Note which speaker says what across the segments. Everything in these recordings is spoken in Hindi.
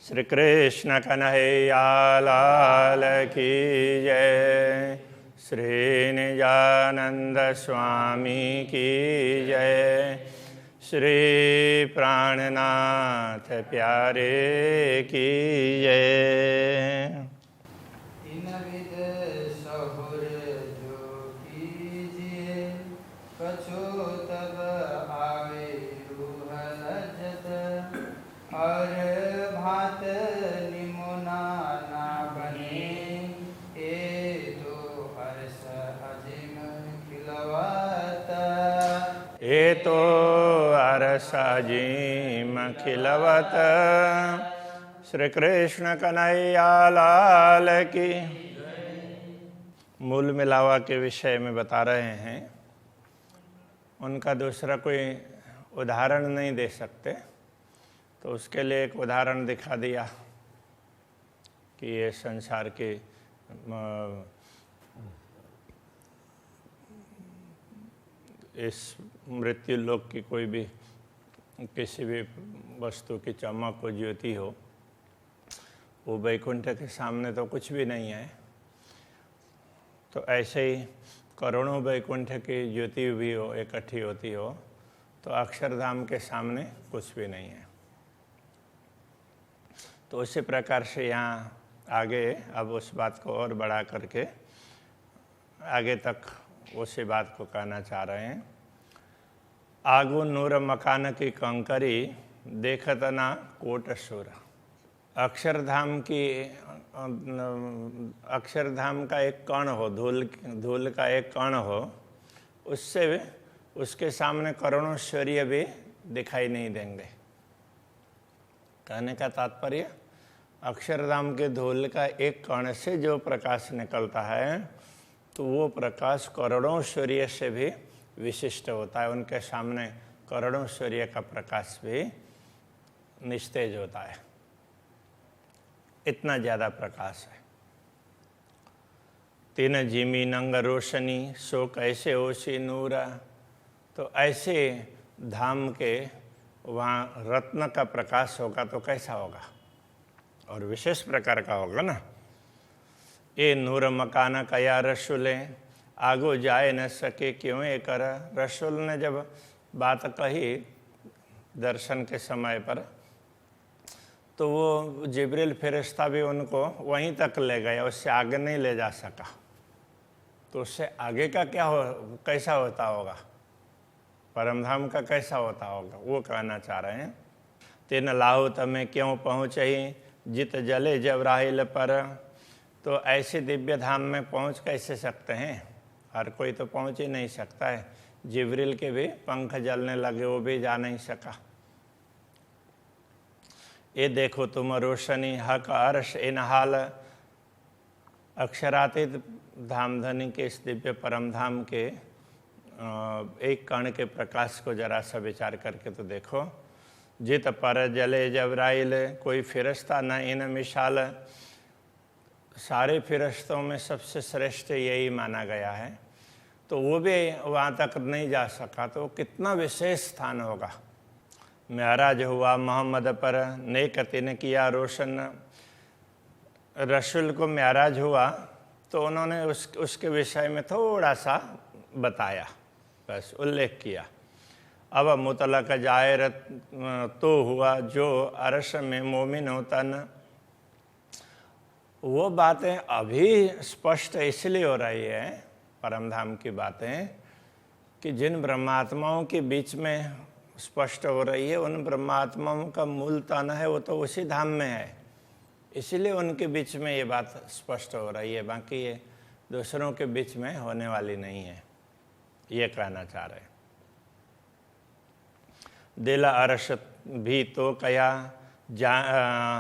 Speaker 1: श्री कृष्ण कन्हैया लाल की जय। श्री निजानंद स्वामी की जय। श्री प्राणनाथ प्यारे की जय।
Speaker 2: इन विद सहुर जो कीजिए, कछु तब आवे रूह लज्जत। और भात निमुना ना बने, ए तो हर्ष अजिम खिलवत।
Speaker 1: ये तो अरसाजीम खिलवत। श्री कृष्ण कन्हैया लाल की। मूल मिलावा के विषय में बता रहे हैं। उनका दूसरा कोई उदाहरण नहीं दे सकते, तो उसके लिए एक उदाहरण दिखा दिया कि ये संसार के इस मृत्यु लोक की कोई भी किसी भी वस्तु की चमक को ज्योति हो, वो वैकुंठ के सामने तो कुछ भी नहीं है। तो ऐसे ही करोड़ों वैकुंठ की ज्योति भी हो, इकट्ठी होती हो, तो अक्षरधाम के सामने कुछ भी नहीं है। तो उसी प्रकार से यहाँ आगे अब उस बात को और बढ़ा करके आगे तक उसी बात को कहना चाह रहे हैं। आगु नूर मकान की कंकरी, देखत ना कोट सुर। अक्षरधाम का एक कण हो, धूल का एक कण हो, उससे उसके सामने करोड़ों सूर्य भी दिखाई नहीं देंगे। कहने का तात्पर्य, अक्षरधाम के धूल का एक कण से जो प्रकाश निकलता है, तो वो प्रकाश करोड़ों सूर्य से भी विशिष्ट होता है। उनके सामने करोड़ों सूर्य का प्रकाश भी निस्तेज होता है, इतना ज़्यादा प्रकाश है। तीन जिमी नंग रोशनी, सो कैसे ओसी नूरा। तो ऐसे धाम के वहाँ रत्न का प्रकाश होगा तो कैसा होगा, और विशेष प्रकार का होगा ना। ये नूर मकान कया रसूले, आगो जाए न सके क्यों ये कर। रसूल ने जब बात कही दर्शन के समय पर, तो वो जिब्रील फरिश्ता भी उनको वहीं तक ले गया, उससे आगे नहीं ले जा सका। तो उससे आगे का क्या हो, कैसा होता होगा, परमधाम का कैसा होता होगा, वो कहना चाह रहे हैं। तीन लाहु तमें क्यों पहुँचही, जित जले जब राहिल पर। तो ऐसे दिव्य धाम में पहुँच कैसे सकते हैं, हर कोई तो पहुँच ही नहीं सकता है। जिब्रील के भी पंख जलने लगे, वो भी जा नहीं सका। ये देखो तुम रोशनी हक अर्श इन हाल। अक्षरातीत धामधनी के इस दिव्य परम धाम के एक कण के प्रकाश को जरा सा विचार करके तो देखो। जित पर जले जबराइल, कोई फिरस्ता न इन मिसाल। सारे फिरस्तों में सबसे श्रेष्ठ यही माना गया है, तो वो भी वहाँ तक नहीं जा सका, तो कितना विशेष स्थान होगा। महराज हुआ मोहम्मद पर, नेकति ने किया रोशन। रसूल को महराज हुआ तो उन्होंने उसके विषय में थोड़ा सा बताया, बस उल्लेख किया। अब मुतलक जाहिर तो हुआ, जो अरश में मोमिन होतन। वो बातें अभी स्पष्ट इसलिए हो रही है, परमधाम की बातें, कि जिन ब्रह्मात्माओं के बीच में स्पष्ट हो रही है, उन ब्रह्मात्माओं का मूल तन है वो तो उसी धाम में है, इसलिए उनके बीच में ये बात स्पष्ट हो रही है। बाकी ये दूसरों के बीच में होने वाली नहीं है, ये कहना चाह रहे हैं। दिल अरश भी तो कया,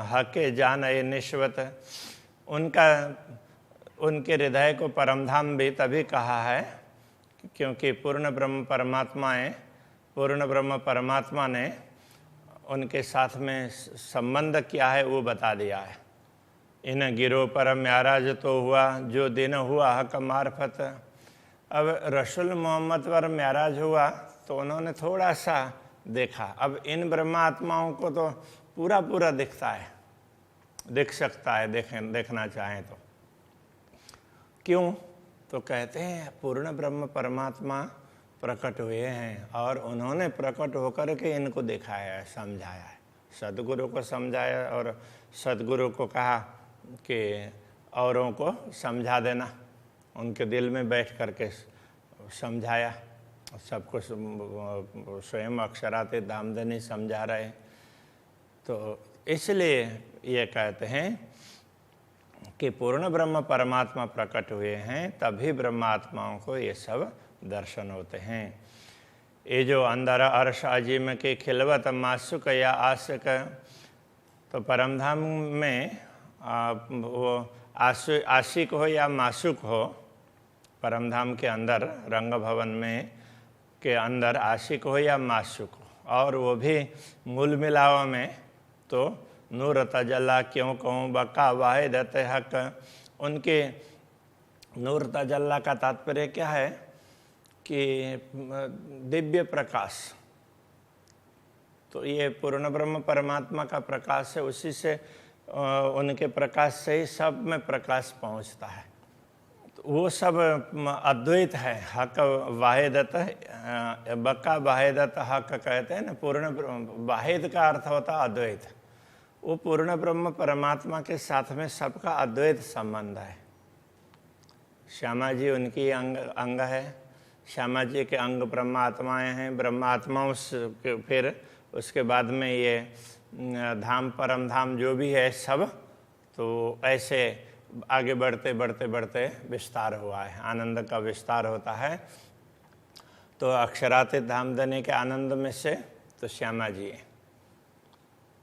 Speaker 1: हके जान ए निश्वत। उनके हृदय को परमधाम भी तभी कहा है क्योंकि पूर्ण ब्रह्म परमात्मा ने उनके साथ में संबंध क्या है वो बता दिया है। इन गिरो पर म्याराज तो हुआ, जो दिन हुआ हक मार्फत। अब रसूल मोहम्मद पर म्याराज हुआ तो उन्होंने थोड़ा सा देखा। अब इन ब्रह्मात्माओं को तो पूरा दिखता है, दिख सकता है, देखना चाहें तो। क्यों? तो कहते हैं पूर्ण ब्रह्म परमात्मा प्रकट हुए हैं और उन्होंने प्रकट होकर के इनको दिखाया है, समझाया है। सद्गुरु को समझाया और सद्गुरु को कहा कि औरों को समझा देना, उनके दिल में बैठ करके समझाया। सबको स्वयं अक्षरातीत धामधनी समझा रहे। तो इसलिए ये कहते हैं कि पूर्ण ब्रह्म परमात्मा प्रकट हुए हैं, तभी ब्रह्मात्माओं को ये सब दर्शन होते हैं। ये जो अंदर अर्श अजीम के खिलवत मासुक या आशिक, तो परमधाम में वो आशिक हो या मासुक हो, परमधाम के अंदर रंग भवन में के अंदर आशिक हो या मासुक हो, और वो भी मूल मिलावा में तो नूर तजल्ला क्यों कहूँ बका वाहिदत हक। उनके नूर तजल्ला का तात्पर्य क्या है कि दिव्य प्रकाश। तो ये पूर्ण ब्रह्म परमात्मा का प्रकाश है, उसी से उनके प्रकाश से ही सब में प्रकाश पहुंचता है। तो वो सब अद्वैत है। हक वाहिदत, बका वाहिदत हक कहते हैं ना। पूर्ण वाहिद का अर्थ होता है अद्वैत। वो पूर्ण ब्रह्म परमात्मा के साथ में सबका अद्वैत संबंध है। श्यामा जी उनकी अंग है, श्यामा जी के अंग ब्रह्मात्माएं हैं। ब्रह्मात्माओं से फिर उसके बाद में ये धाम परम धाम जो भी है सब, तो ऐसे आगे बढ़ते बढ़ते बढ़ते विस्तार हुआ है, आनंद का विस्तार होता है। तो अक्षरातीत धामधनी के आनंद में से तो श्यामा जी है।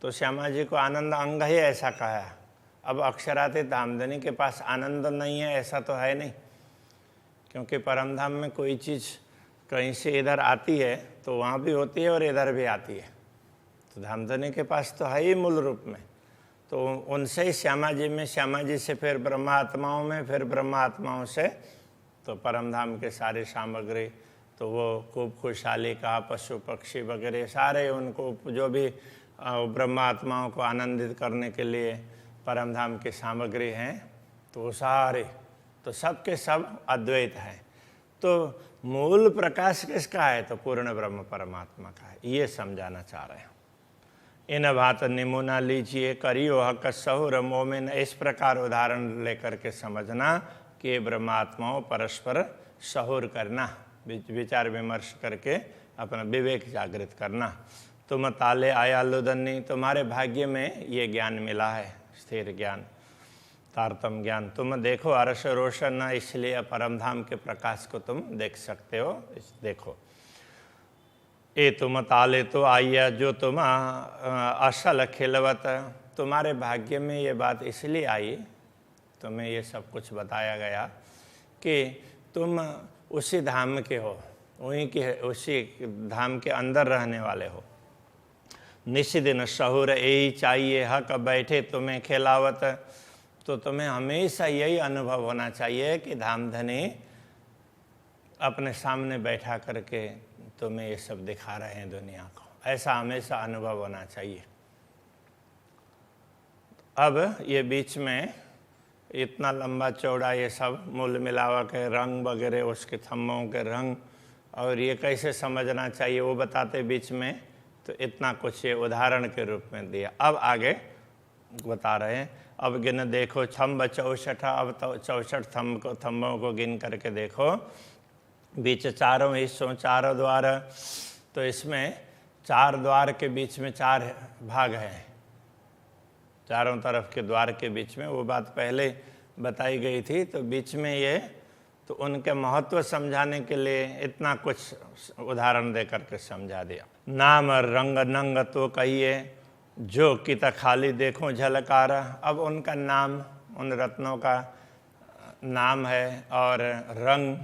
Speaker 1: तो श्यामा जी को आनंद अंग ही ऐसा कहा। अब अक्षरातीत धामधनी के पास आनंद नहीं है ऐसा तो है नहीं, क्योंकि परमधाम में कोई चीज़ कहीं से इधर आती है तो वहाँ भी होती है और इधर भी आती है। तो धामधनी के पास तो है ही मूल रूप में। तो उनसे ही श्यामा जी में, श्यामा जी से फिर ब्रह्मात्माओं में, फिर ब्रह्मात्माओं से तो परमधाम के सारी सामग्री, तो वो खूब खुशहाली का पशु पक्षी वगैरह सारे उनको जो भी ब्रह्मात्माओं को आनंदित करने के लिए परमधाम की सामग्री हैं, तो वो सारे तो सब के सब अद्वैत है। तो मूल प्रकाश किसका है? तो पूर्ण ब्रह्म परमात्मा का है। ये समझाना चाह रहे हैं। इन बात नमूना लीजिए, करियो हक सहुर मोमिन। इस प्रकार उदाहरण लेकर के समझना कि ब्रह्मात्माओं परस्पर सहुर करना, विचार विमर्श करके अपना विवेक जागृत करना। तुम ताले आया लुदन्नी, तुम्हारे भाग्य में ये ज्ञान मिला है, स्थिर ज्ञान, तारतम ज्ञान। तुम देखो अर्श रोशन, इसलिए परमधाम के प्रकाश को तुम देख सकते हो। देखो ये तुम ताले तो आइया जो तुम असल खिलवत, तुम्हारे भाग्य में ये बात इसलिए आई, तुम्हें ये सब कुछ बताया गया कि तुम उसी धाम के हो, वहीं के उसी धाम के अंदर रहने वाले हो। निशिदिन शहुर यही चाहिए, हक बैठे तुम्हें खिलावत। तो तुम्हें हमेशा यही अनुभव होना चाहिए कि धामधनी अपने सामने बैठा करके तुम्हें ये सब दिखा रहे हैं दुनिया को, ऐसा हमेशा अनुभव होना चाहिए। अब ये बीच में इतना लंबा चौड़ा ये सब मूल मिलावा के रंग वगैरह, उसके थम्बों के रंग, और ये कैसे समझना चाहिए वो बताते बीच में। तो इतना कुछ ये उदाहरण के रूप में दिया। अब आगे बता रहे हैं, अब गिन देखो थम्ब 64। अब तो 64 थम्बों को गिन करके देखो। बीच चारों हिस्सों, चारों द्वार, तो इसमें 4 द्वार के बीच में 4 भाग हैं। चारों तरफ के द्वार के बीच में वो बात पहले बताई गई थी। तो बीच में ये तो उनके महत्व समझाने के लिए इतना कुछ उदाहरण दे करके समझा दिया। नाम रंग नंग तो कहिए, जो कित खाली देखो झलकार। अब उनका नाम, उन रत्नों का नाम है, और रंग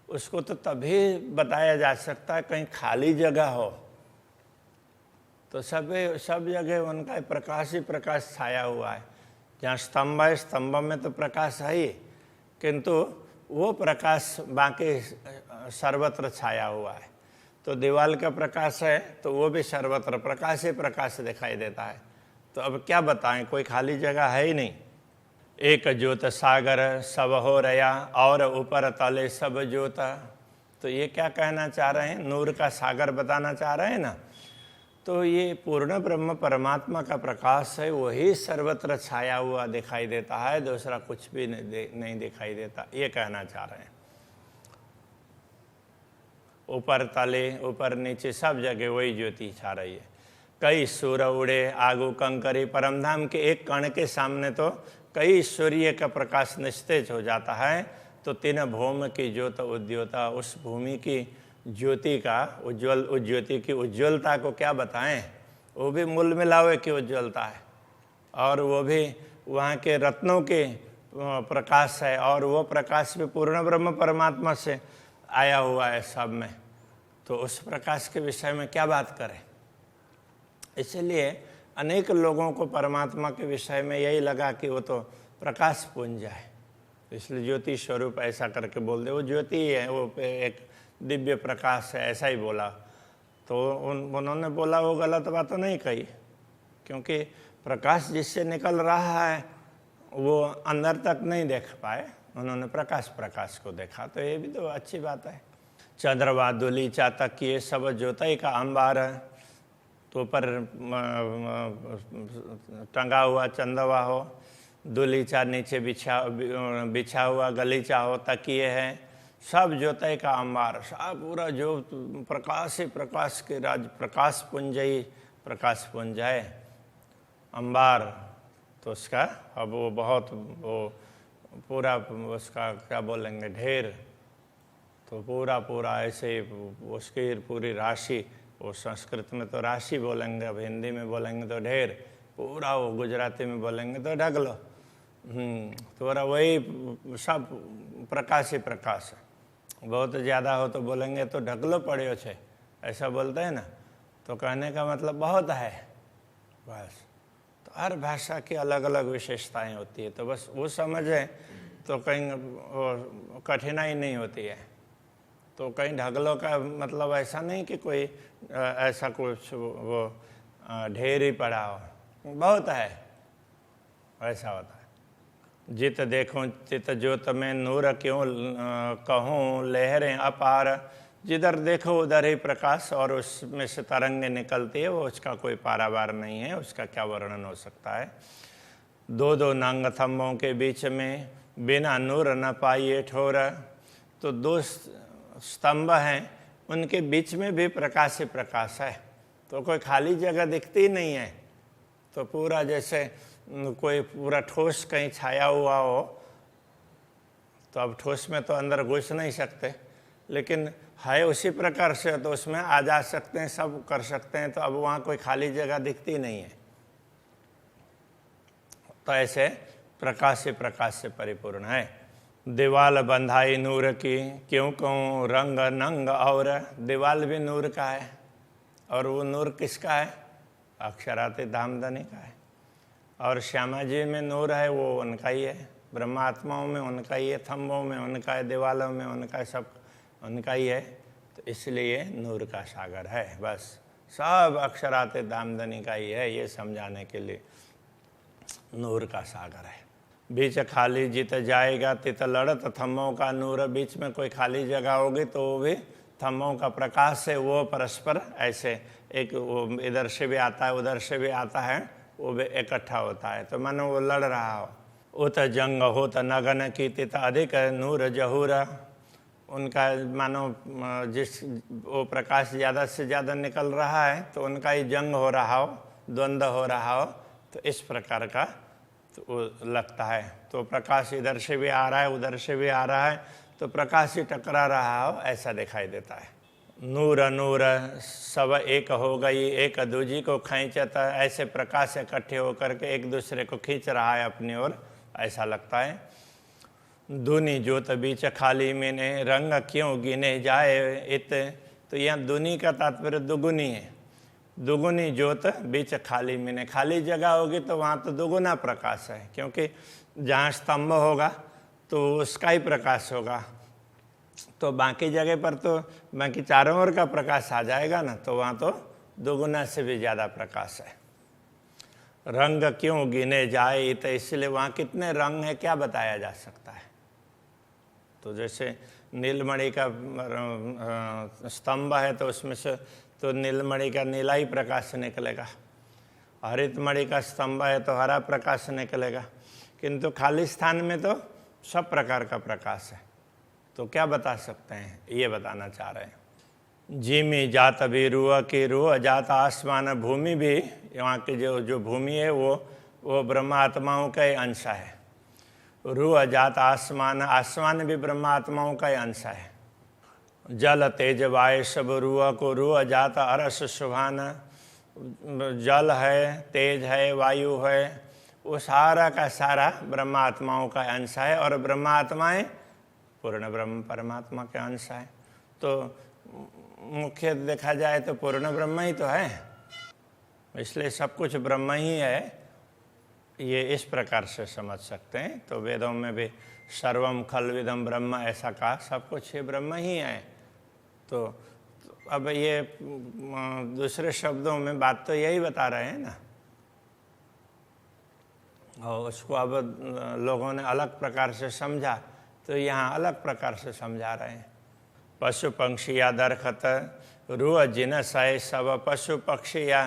Speaker 1: उसको तो तभी बताया जा सकता है कहीं खाली जगह हो। तो सब जगह उनका प्रकाश ही प्रकाश छाया हुआ है। जहाँ स्तंभ है, स्तंभ में तो प्रकाश है ही, किंतु वो प्रकाश बाकी सर्वत्र छाया हुआ है। तो दीवाल का प्रकाश है तो वो भी सर्वत्र प्रकाश ही प्रकाश दिखाई देता है। तो अब क्या बताएं, कोई खाली जगह है ही नहीं। एक ज्योत सागर सब हो रया और ऊपर तले सब ज्योत। तो ये क्या कहना चाह रहे हैं, नूर का सागर बताना चाह रहे हैं ना। तो ये पूर्ण ब्रह्म परमात्मा का प्रकाश है, वही सर्वत्र छाया हुआ दिखाई देता है, दूसरा कुछ भी नहीं दिखाई देता, ये कहना चाह रहे हैं। ऊपर तले ऊपर नीचे सब जगह वही ज्योति छा रही है। कई सूर उड़े आगू कंकरी, परमधाम के एक कण के सामने तो कई सूर्य का प्रकाश निस्तेज हो जाता है। तो तीन भौम की ज्योत उद्योता, उस भूमि की ज्योति का उस ज्योति की उज्ज्वलता को क्या बताएं, वो भी मूल मिलावे की उज्ज्वलता है, और वो भी वहाँ के रत्नों के प्रकाश है, और वो प्रकाश भी पूर्ण ब्रह्म परमात्मा से आया हुआ है सब में। तो उस प्रकाश के विषय में क्या बात करें। इसलिए अनेक लोगों को परमात्मा के विषय में यही लगा कि वो तो प्रकाश पुंज है, इसलिए ज्योति स्वरूप ऐसा करके बोल दे, वो ज्योति है, वो एक दिव्य प्रकाश है, ऐसा ही बोला। तो उन्होंने बोला वो गलत बात तो नहीं कही, क्योंकि प्रकाश जिससे निकल रहा है वो अंदर तक नहीं देख पाए, उन्होंने प्रकाश को देखा, तो ये भी तो अच्छी बात है। चंद्रवा दुलीचा तक ये सब ज्योति का अंबार है, तो ऊपर टंगा हुआ चंदवा हो, दुलीचा नीचे बिछा हुआ गलीचा हो, तकिए है, सब ज्योति का अंबार, सब पूरा जो प्रकाश ही प्रकाश के राज, प्रकाश पुंज है अंबार। तो उसका अब वो बहुत वो पूरा उसका क्या बोलेंगे ढेर, तो पूरा ऐसे उसकी पूरी राशि, वो संस्कृत में तो राशि बोलेंगे, अब हिंदी में बोलेंगे तो ढेर, पूरा वो गुजराती में बोलेंगे तो ढगलो। पूरा वही सब प्रकाश ही प्रकाश है। बहुत ज़्यादा हो तो बोलेंगे तो ढगलो पड़े छे, ऐसा बोलते हैं ना, तो कहने का मतलब बहुत है बस। तो हर भाषा की अलग अलग विशेषताएं होती है, तो बस वो समझें तो कहीं कठिनाई नहीं होती है। तो कहीं ढगलों का मतलब ऐसा नहीं कि कोई ऐसा कुछ वो ढेर ही पड़ा हो, बहुत है, ऐसा होता है। जित देखूं चित ज्योत में नूर क्यों कहूँ लहरें अपार, जिधर देखो उधर ही प्रकाश और उसमें से तरंगे निकलती है, वो उसका कोई पारावार नहीं है, उसका क्या वर्णन हो सकता है। दो नंग थम्बों के बीच में बिना नूर न पाइए ठोर, तो दो स्तंभ हैं, उनके बीच में भी प्रकाश ही प्रकाश है, तो कोई खाली जगह दिखती नहीं है। तो पूरा जैसे कोई पूरा ठोस कहीं छाया हुआ हो, तो अब ठोस में तो अंदर घुस नहीं सकते, लेकिन है उसी प्रकार से, तो उसमें आ जा सकते हैं, सब कर सकते हैं, तो अब वहाँ कोई खाली जगह दिखती नहीं है। तो ऐसे प्रकाश ही प्रकाश से परिपूर्ण है। दीवाल बंधाई नूर की क्यों कहूँ रंग नंग, और दीवाल भी नूर का है, और वो नूर किसका है, अक्षराते धामधनी का है। और श्यामा जी में नूर है, वो उनका ही है, ब्रह्मात्माओं में उनका ही है, थम्बों में उनका है, दीवालों में उनका है, सब उनका ही है। तो इसलिए नूर का सागर है, बस सब अक्षराते धामधनी का ही है, ये समझाने के लिए नूर का सागर है। बीच खाली जित जाएगा तित लड़त थम्बों का नूर, बीच में कोई खाली जगह होगी तो वो भी थम्बों का प्रकाश है, वो परस्पर ऐसे एक वो इधर से भी आता है उधर से भी आता है, वो भी इकट्ठा होता है, तो मानो वो लड़ रहा हो। उत जंग हो त नगन की तित अधिक नूर जहूर, उनका मानो जिस वो प्रकाश ज़्यादा से ज़्यादा निकल रहा है तो उनका ही जंग हो रहा हो, द्वंद्व हो रहा हो, तो इस प्रकार का तो लगता है। तो प्रकाश इधर से भी आ रहा है उधर से भी आ रहा है, तो प्रकाश ही टकरा रहा हो ऐसा दिखाई देता है। नूर नूर सब एक हो गई एक दूजी को खींचता, ऐसे प्रकाश इकट्ठे होकर के एक दूसरे को खींच रहा है अपनी ओर, ऐसा लगता है। दूनी ज्योत बीच खाली मैंने रंग क्यों गिने जाए इत, तो यहाँ दूनी का तात्पर्य दुगुनी है। दुगुनी ज्योत बीच खाली मैंने, खाली जगह होगी तो वहाँ तो दुगुना प्रकाश है, क्योंकि जहाँ स्तंभ होगा तो उसका ही प्रकाश होगा, तो बाकी जगह पर तो बाकी चारों ओर का प्रकाश आ जाएगा ना, तो वहाँ तो दुगुना से भी ज़्यादा प्रकाश है। रंग क्यों गिने जाए, तो इसलिए वहाँ कितने रंग हैं क्या बताया जा सकता है। तो जैसे नीलमणि का स्तंभ है तो उसमें से तो नीलमणि का नीला ही प्रकाश निकलेगा, हरित मणि का स्तंभ है तो हरा प्रकाश निकलेगा, किंतु खाली स्थान में तो सब प्रकार का प्रकाश है। तो क्या बता सकते हैं, ये बताना चाह रहे हैं। जिमी जात भी रुआ की रुआ जात आसमान, भूमि भी यहाँ की जो भूमि है वो ब्रह्मात्माओं का ही अंश है। रुआ जात आसमान, आसमान भी ब्रह्मात्माओं का ही अंश है। जल तेज वायु सब रुआ को रुआ जात अरस सुभान, जल है, तेज है, वायु है, वो सारा का सारा ब्रह्मात्माओं का अंश है और ब्रह्मात्माएं पूर्ण ब्रह्म परमात्मा के अंश है। तो मुख्य देखा जाए तो पूर्ण ब्रह्म ही तो है, इसलिए सब कुछ ब्रह्म ही है, ये इस प्रकार से समझ सकते हैं। तो वेदों में भी सर्वम खल्विदम ब्रह्म ऐसा कहा, सब कुछ ये ब्रह्म ही है। तो अब ये दूसरे शब्दों में बात तो यही बता रहे हैं ना, और उसको अब लोगों ने अलग प्रकार से समझा, तो यहाँ अलग प्रकार से समझा रहे हैं। पशु पंक्षी या दरखत रुआ जिनस है, सब पशु पक्षी या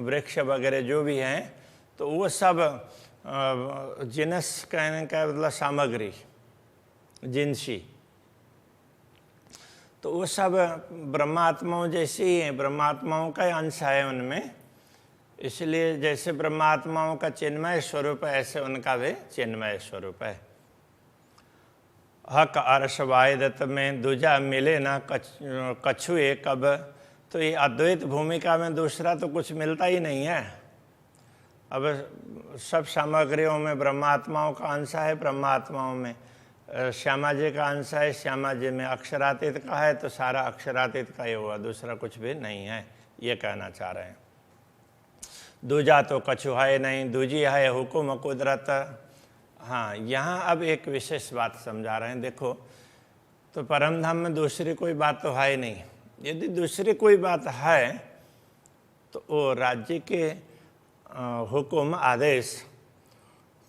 Speaker 1: वृक्ष वगैरह जो भी हैं, तो वो सब जिनस कहने का मतलब सामग्री, जिनसी, तो वो सब ब्रह्मात्माओं जैसे ही हैं, ब्रह्मात्माओं का अंश है उनमें। इसलिए जैसे ब्रह्मात्माओं का चिन्मय स्वरूप है, ऐसे उनका भी चिन्मय स्वरूप है। हक अर्श वायदत में दूजा मिले ना कछुए कब, तो ये अद्वैत भूमिका में दूसरा तो कुछ मिलता ही नहीं है। अब सब सामग्रियों में ब्रह्मात्माओं का अंश है, ब्रह्मात्माओं में श्यामा जी का अंश है, श्यामा जी में अक्षरातीत का है, तो सारा अक्षरातीत का ही हुआ, दूसरा कुछ भी नहीं है, ये कहना चाह रहे हैं। दूजा तो कछु है नहीं, दूजी है हुकुम कुदरत। हाँ, यहाँ अब एक विशेष बात समझा रहे हैं। देखो, तो परम धाम में दूसरी कोई बात तो है नहीं। यदि दूसरी कोई बात है तो वो राज्य के हुकुम आदेश,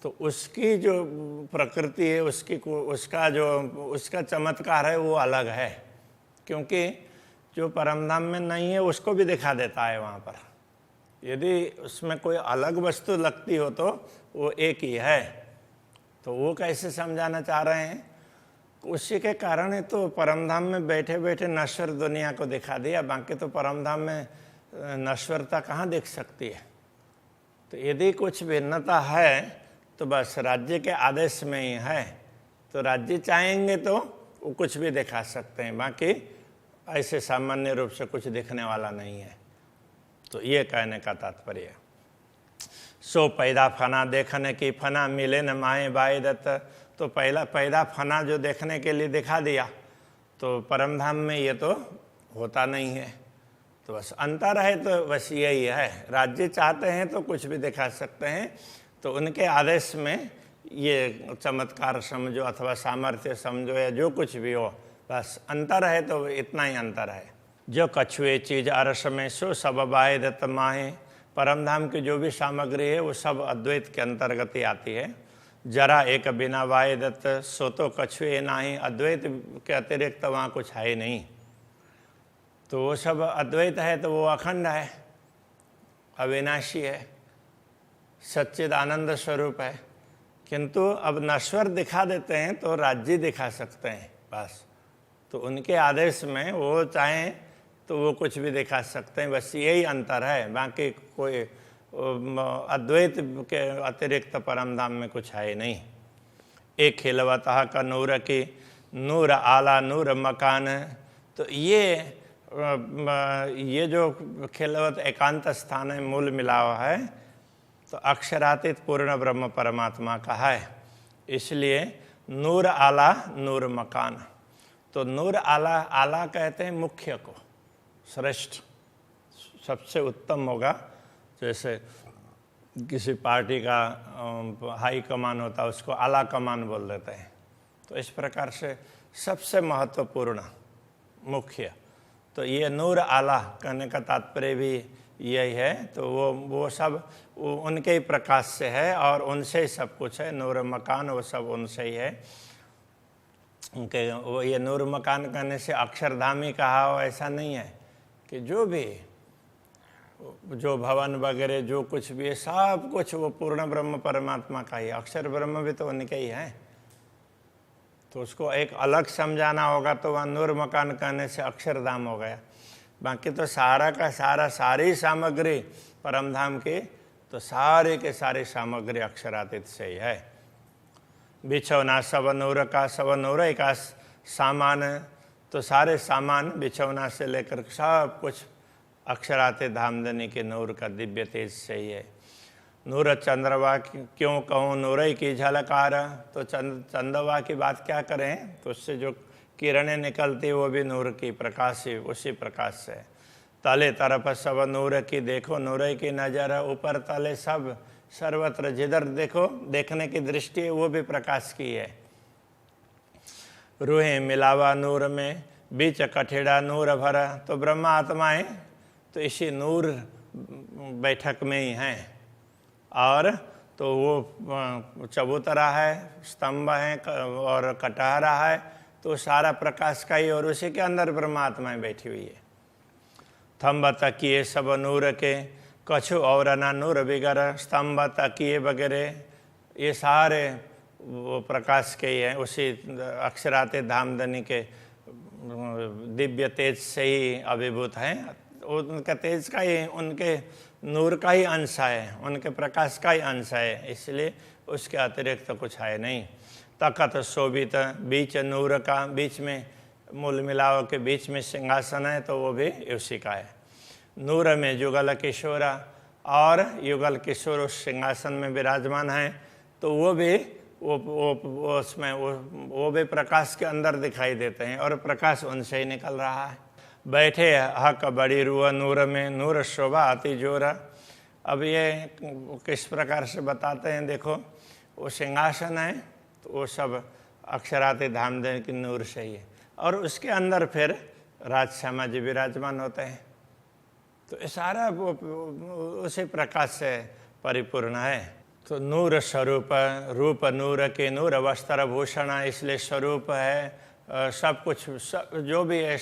Speaker 1: तो उसकी जो प्रकृति है, उसका चमत्कार है वो अलग है, क्योंकि जो परमधाम में नहीं है उसको भी दिखा देता है वहाँ पर। यदि उसमें कोई अलग वस्तु लगती हो तो वो एक ही है, तो वो कैसे समझाना चाह रहे हैं। उसी के कारण है तो परमधाम में बैठे बैठे नश्वर दुनिया को दिखा दिया, बाकी तो परमधाम में नश्वरता कहाँ दिख सकती है। तो यदि कुछ भिन्नता है तो बस राज्य के आदेश में ही है, तो राज्य चाहेंगे तो वो कुछ भी दिखा सकते हैं, बाकी ऐसे सामान्य रूप से कुछ दिखने वाला नहीं है। तो ये कहने का तात्पर्य है। सो पैदा फना देखने की फना मिले न माए बायदत, तो पहला पैदा फना जो देखने के लिए दिखा दिया, तो परमधाम में ये तो होता नहीं है। तो बस अंतर है, तो बस यही है। राज्य चाहते हैं तो कुछ भी दिखा सकते हैं, तो उनके आदेश में ये चमत्कार समझो अथवा सामर्थ्य समझो या जो कुछ भी हो, बस अंतर है तो इतना ही अंतर है। जो कछुए चीज अरस में सो सब बायदत माहे, परमधाम की जो भी सामग्री है वो सब अद्वैत के अंतर्गत ही आती है। जरा एक बिना वायदत सो तो कछुए नाही, अद्वैत के अतिरिक्त वहाँ कुछ है ही नहीं। तो वो सब अद्वैत है तो वो अखंड है, अविनाशी है, सच्चिद आनंद स्वरूप है। किंतु अब नश्वर दिखा देते हैं तो राज्य दिखा सकते हैं बस। तो उनके आदेश में वो चाहें तो वो कुछ भी दिखा सकते हैं, बस यही अंतर है। बाकी कोई अद्वैत के अतिरिक्त परमधाम में कुछ है नहीं। एक खिलवतः का नूर की नूर आला नूर मकान, तो ये जो खिलवत एकांत स्थान है, मूल मिला हुआ है, तो अक्षरातीत पूर्ण ब्रह्म परमात्मा का है। इसलिए नूर आला नूर मकान। तो नूर आला, आला कहते हैं मुख्य को, श्रेष्ठ, सबसे उत्तम होगा। जैसे किसी पार्टी का हाई कमान होता है, उसको आला कमान बोल देते हैं। तो इस प्रकार से सबसे महत्वपूर्ण, मुख्य। तो ये नूर आला कहने का तात्पर्य भी यही है। तो वो सब वो उनके ही प्रकाश से है और उनसे ही सब कुछ है। नूर मकान वो सब उनसे ही है। उनके वो ये नूर मकान कहने से अक्षरधाम ही कहा हो ऐसा नहीं है, कि जो भी जो भवन वगैरह जो कुछ भी है सब कुछ वो पूर्ण ब्रह्म परमात्मा का ही। अक्षर ब्रह्म भी तो उनके ही है। तो उसको एक अलग समझाना होगा तो वह नूर मकान कहने से अक्षरधाम हो गया। बाकी तो सारा का सारा सारी सामग्री परमधाम की, तो सारे के सारी सामग्री अक्षरातीत से ही है। बिछौना सब नूर का, सब नूर का सामान, तो सारे सामान बिछौना से लेकर सब कुछ अक्षरातीत धामधनी के नूर का दिव्य तेज से ही है। नूर चंद्रवा क्यों कहूँ नूर की झलकार, तो चंद्रवा की बात क्या करें, तो उससे जो किरणें निकलती वो भी नूर की प्रकाश ही, उसी प्रकाश से। तले तरफ सब नूर की देखो नूर की नज़र, ऊपर तले सब सर्वत्र जिधर देखो देखने की दृष्टि है वो भी प्रकाश की है। रूहें मिलावा नूर में बीच कठेड़ा नूर भरा, तो ब्रह्मा आत्माएं तो इसी नूर बैठक में ही हैं। और तो वो चबूतरा है, स्तंभ है और कटहरा है, तो सारा प्रकाश का ही, और उसी के अंदर ब्रह्मात्माएं बैठी हुई है। थम्ब तकिए सब नूर के, कछु और ना नूर बिगर, स्तंभ तकिए वगैरह ये सारे वो प्रकाश के ही हैं, उसी अक्षरातीत धामधनी के दिव्य तेज से ही अभिभूत हैं। उनका तेज का ही, उनके नूर का ही अंश है, उनके प्रकाश का ही अंश है, इसलिए उसके अतिरिक्त तो कुछ है नहीं। तखत शोभित बीच नूर का, बीच में मूल मिलाव के बीच में सिंहासन है, तो वो भी उसी का है। नूर में युगल किशोर, और युगल किशोर उस सिंहासन में विराजमान है, तो वो भी वो उसमें वो भी प्रकाश के अंदर दिखाई देते हैं, और प्रकाश उनसे ही निकल रहा है। बैठे हक बड़ी रुआ नूर में, नूर शोभा अति जोर। अब ये किस प्रकार से बताते हैं, देखो वो सिंहासन है तो वो सब अक्षरातीत धामधनी की नूर से ही है, और उसके अंदर फिर राजश्यामा जी विराजमान होते हैं। तो ये सारा उसी प्रकाश से परिपूर्ण है। तो नूर स्वरूप, रूप नूर के नूर वस्त्र भूषण, इसलिए स्वरूप है सब कुछ, जो भी है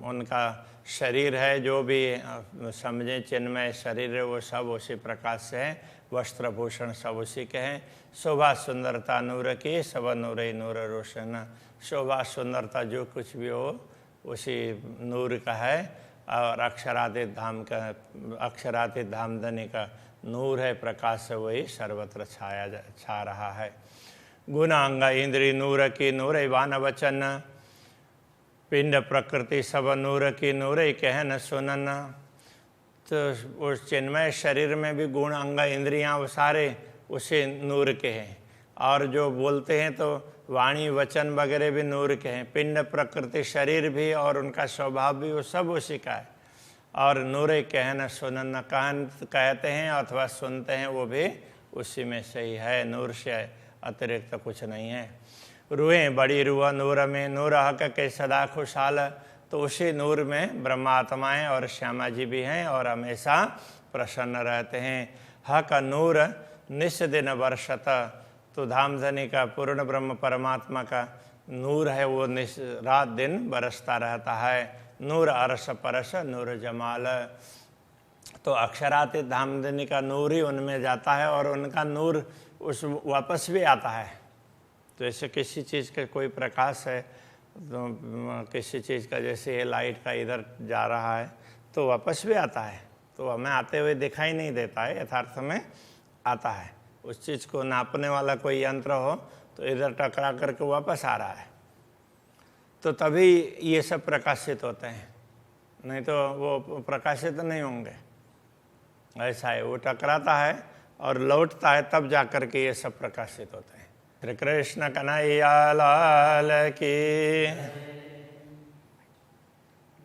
Speaker 1: उनका शरीर है, जो भी समझे चिन्मय शरीर है, वो सब उसी प्रकाश से है। वस्त्र भूषण सब उसी के हैं। शोभा सुंदरता नूर की, सब नूर ही नूर रोशन। शोभा सुंदरता जो कुछ भी हो उसी नूर का है, और अक्षरातीत धाम का, अक्षरातीत धामधनी का नूर है, प्रकाश है, वही सर्वत्र छा रहा है। गुणांग इंद्री नूर की नूर वान वचन, पिंड प्रकृति सब नूर की नूर कहन सुनन। तो उस चिन्मय शरीर में भी गुण अंग इंद्रियां वो सारे उसी नूर के हैं, और जो बोलते हैं तो वाणी वचन वगैरह भी नूर के हैं। पिंड प्रकृति शरीर भी और उनका स्वभाव भी वो सब उसी का है। और नूर कहन सुनन, कहन कहते हैं अथवा सुनते हैं वो भी उसी में से ही है, नूर से अतिरिक्त तो कुछ नहीं है। रूहें बड़ी रुआ नूर में, नूर हक के सदा खुशहाल, तो उसी नूर में ब्रह्मात्माएं और श्यामा जी भी हैं और हमेशा प्रसन्न रहते हैं। हक नूर निस दिन वर्षत, तो धामधनी का पूर्ण ब्रह्म परमात्मा का नूर है, वो रात दिन बरसता रहता है। नूर अरस परस नूर जमाल, तो अक्षरातीत धामधनी का नूर ही उनमें जाता है और उनका नूर उस वापस भी आता है। तो ऐसे किसी चीज़ का कोई प्रकाश है, तो किसी चीज़ का जैसे ये लाइट का इधर जा रहा है तो वापस भी आता है, तो हमें आते हुए दिखाई नहीं देता है, यथार्थ में आता है। उस चीज़ को नापने वाला कोई यंत्र हो तो इधर टकरा करके वापस आ रहा है, तो तभी ये सब प्रकाशित होते हैं, नहीं तो वो प्रकाशित नहीं होंगे। ऐसा है, वो टकराता है और लौटता है, तब जा कर के ये सब प्रकाशित होते हैं। श्री कृष्ण कन्हैया लाल की।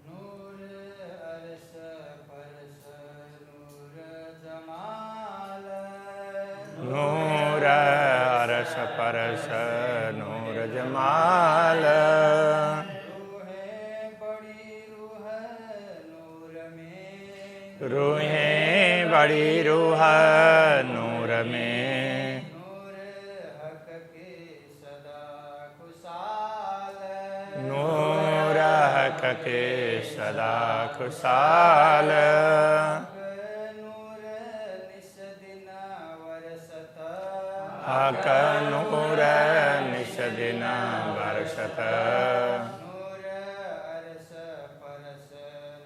Speaker 2: नूर अरस परस नूर जमाल,
Speaker 1: नूर अरस परस नूर जमाल।
Speaker 2: रूहें बड़ी रूह
Speaker 1: रूहें बड़ी रूह नूर में,
Speaker 2: नूर हक के सदा खुशाल,
Speaker 1: नूर हक के सदा खुशाल,
Speaker 2: नूर निस दिन वरसत,
Speaker 1: हक नूर निश दिन बरसत,
Speaker 2: नूर अरस परस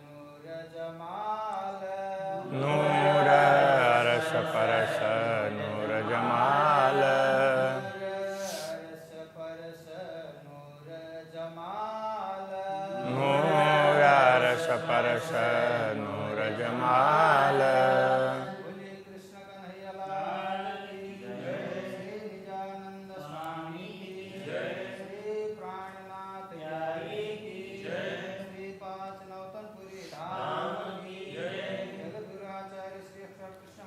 Speaker 2: नूर जमाल,
Speaker 1: नूर अरस परस नूर जमाल,
Speaker 2: अरस परस नूर जमाल,
Speaker 1: नूर अरस परस नूर जमाल।
Speaker 2: बोलिए कृष्ण कन्हैया लाल की जय, श्री निजानंद स्वामी की जय, श्री प्राणनाथ प्यारी की जय, श्री पांच नौतनपुरी धाम की जय, जगद्गुरु आचार्य श्री अक्षर कृष्ण